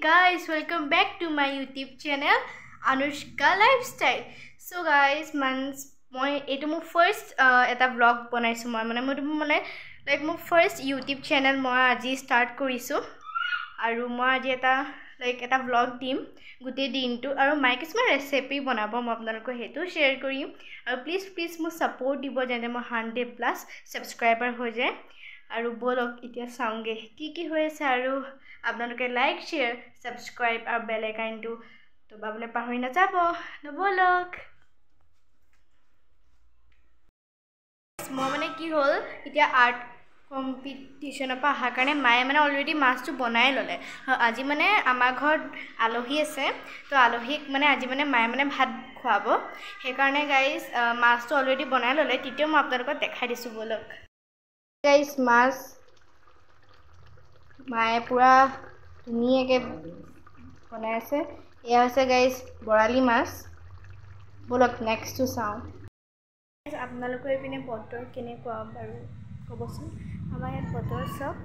guys, welcome back to my YouTube channel Anushka Lifestyle. So guys, eto mo first eta vlog banaisu moi like mo first YouTube channel moi aji start korisu aru moi aji eta vlog dim gute din tu aru mai kisma recipe banabo mo apnaloko hetu share korim aru please mo support dibo jane mo 100+ subscriber ho jay aru bolok itia saunge ki hoyese aru apnaloke like share subscribe aru bell icon tu to babule pahoi na jabo no bolok mo mane ki hol itia art competition pa ha karone maye mane already mas tu banai lole aji mane amar ghor alohi ase to alohik mane aji mane maye mane bhat khwabo he karone guys mas tu already banai lole titio mo apnaloko dekhai disu bolok guys mas maye pura niye ke banai ase ya ase guys borali mas bolok next to sound guys apnaloko epine botor kene kwa baru kobosun amar yat botor sok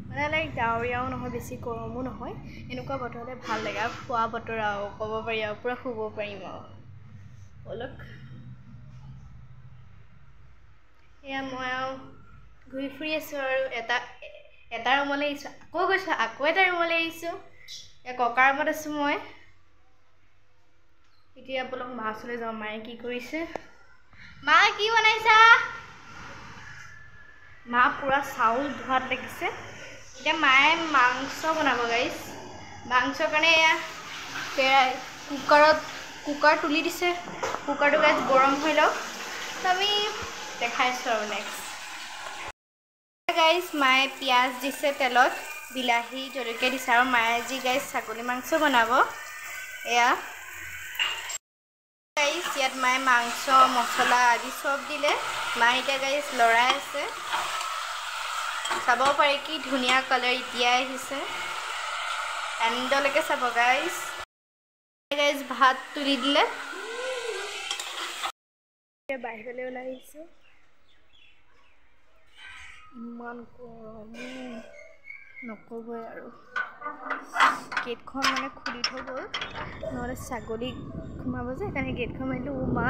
মানে like ডাউৰিয়াও নহয় বেছি গৰমো নহয় এনেকুৱা বতৰলে ভাল লাগে খোৱা বতৰ আও কব পাৰি আও পুৰা খুব পাৰিম আও অলক এয়া মই আও ঘুৰি ফুৰি আছো আৰু এটা ৰুমলৈ আহিছো আকৌ গৈছো আকৌ এটা ৰুমলৈ আহিছো এ ককাৰ ৰুমত আছো মই এতিয়া বলক মাছলৈ যাওঁ মায়ে কি কৰিছে মা কি বনাইছা মা পুৰা চাউল ধোৱাত লাগিছে এতিয়া মায়ে মাংস বনাব গাইস মাংস কাৰণে পেৰাই কুকাৰ তুলি দিছে কুকাৰটো গাইস গৰম হৈ লওক আমি দেখাইছো আৰু নেক্সট গাইস মায়ে পিয়াজ দিছে তেলত বিলাহী জলকীয়া দিছে আৰু মায়ে যি গাইস ছাগলী মাংস বনাব এয়া গাইস ইয়াত মায়ে মাংস মছলা আদি সব দিলে মায়ে এতিয়া গাইস লৰাই আছে চাবও পাৰে কি ধুনিয়া কালাৰ ইতিয়া আহিছে এন্ডলৈকে চাব গাইস ভাত তুলি দিলে বাহিৰলৈ ওলাই আহিছে ইমান গৰম নকবই আৰু গেটখন মানে খুলি থৈ গ'ল নহ'লে ছাগলী সোমাব যে সেইকাৰণে গেটখন মাৰিলোঁ মা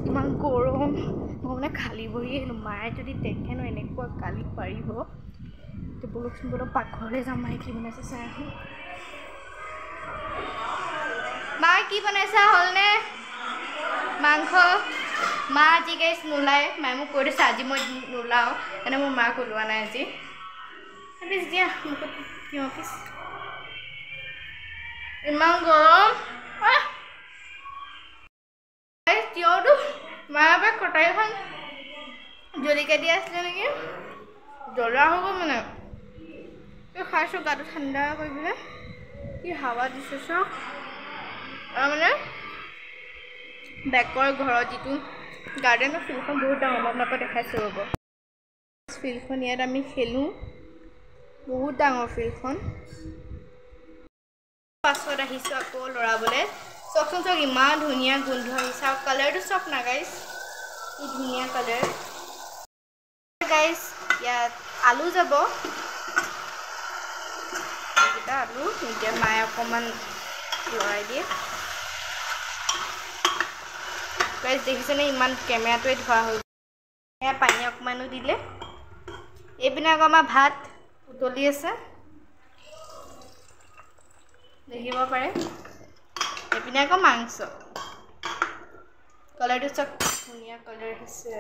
ইমান গৰম মই মানে খালী বহি আহিলোঁ মায়ে যদি দেখে ন এনেকুৱা গালি পাৰিব তো বলকচোন বলক পাকঘৰলৈ যাম মায়ে কি বনাইছে চাই আহোঁ মা কি বনাইছা হ'লনে মাংস মা আজি গাইছ নোলায় মায়ে মোক কৈ দিছে আজি মই নোলাওঁ এনে মোৰ মাক ওলোৱা নাই আজি প্লিজ দিয়া মোক কিয় অফিচ ইমান গৰম তিয়ঁহটো মায়ে পৰা কটাৰীখন জলকীয়া দি আছিলে নেকি জ্বলা হ'ব মানে খাইছোঁ গাটো ঠাণ্ডা কৰিবলৈ কি হাৱা দিছে চব আৰু মানে বেকৰ ঘৰত যিটো গাৰ্ডেনৰ ফিল্ডখন বহুত ডাঙৰ মই আপোনালোকক দেখাইছোঁ ৰ'ব ফিল্ডখন ইয়াত আমি খেলোঁ বহুত ডাঙৰ ফিল্ডখন পাছত আহিছোঁ আকৌ লৰাবলৈ চাওকচোন চাওক ইমান ধুনীয়া গোন্ধ আহিছে আৰু কালাৰটো চাওক না গাইছ কি ধুনীয়া কালাৰ গাইছ ইয়াত আলু যাব এইকেইটা আলু এতিয়া মায়ে অকণমান লৰাই দিয়ে গাইছ দেখিছেনে ইমান কেমেৰাটোৱে ধোৱা হৈ এয়া পানী অকণমানো দিলে এইপিনে আকৌ আমাৰ ভাত উতলি আছে দেখিব পাৰে এইপিনে আকৌ মাংস কালাৰটো চব ধুনীয়া কালাৰ আহিছে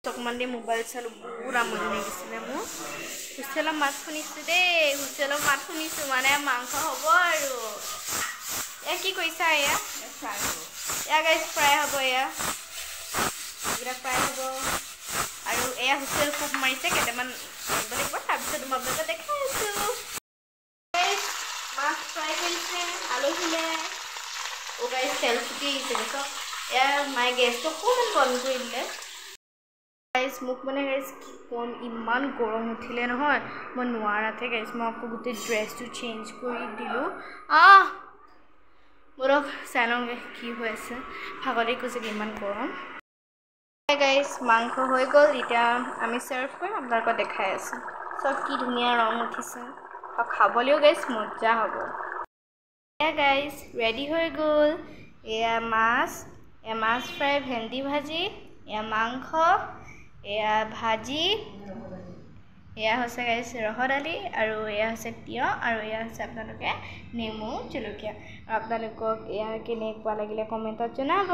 অকণমান দেৰি মোবাইল চালোঁ বহুত আমনি লাগিছিলে মোৰ হুইচেলৰ মাত শুনিছোঁ দেই হুইচেলৰ মাত শুনিছোঁ মানে মাংস হ'ব আৰু এয়া কি কৰিছা এয়া গাইছ ফ্ৰাই হ'ব এয়া এইকেইটা ফ্ৰাই হ'ব আৰু এয়া হুইচেল খুব মাৰিছে কেইটামান মাৰিব লাগিব তাৰপিছত মই আপোনালোকক দেখাই আছোঁ মাছ ফ্ৰাই কৰিছে আলহীলে গাইছ তেল ফুটি আহিছে দেখক এয়া মায়ে গেছটো অকণমান বন্ধ কৰি দিলে গাইছ মোক মানে গাইছ কি ক'ম ইমান গৰম উঠিলে নহয় মই নোৱাৰাতে গাইছ মই আকৌ গোটেই ড্ৰেছটো চেঞ্জ কৰি দিলোঁ বলক চাই লওঁগৈ কি হৈ আছে ভাগৰি কৈছে ইমান গৰম গাইজ মাংস হৈ গ'ল এতিয়া আমি চাৰ্ভ কৰিম আপোনালোকক দেখাই আছোঁ চব কি ধুনীয়া ৰং উঠিছে আৰু খাবলৈও গাইজ মজা হ'ব এয়া গাইজ ৰেডি হৈ গ'ল এয়া মাছ ফ্ৰাই ভেন্দি ভাজি এয়া মাংস এয়া ভাজি এয়া হৈছে গাইজ ৰহৰ দালি আৰু এয়া হৈছে তিয়ঁহ আৰু এয়া হৈছে আপোনালোকে নেমু জলকীয়া আৰু আপোনালোকক এয়া কেনেকুৱা লাগিলে কমেণ্টত জনাব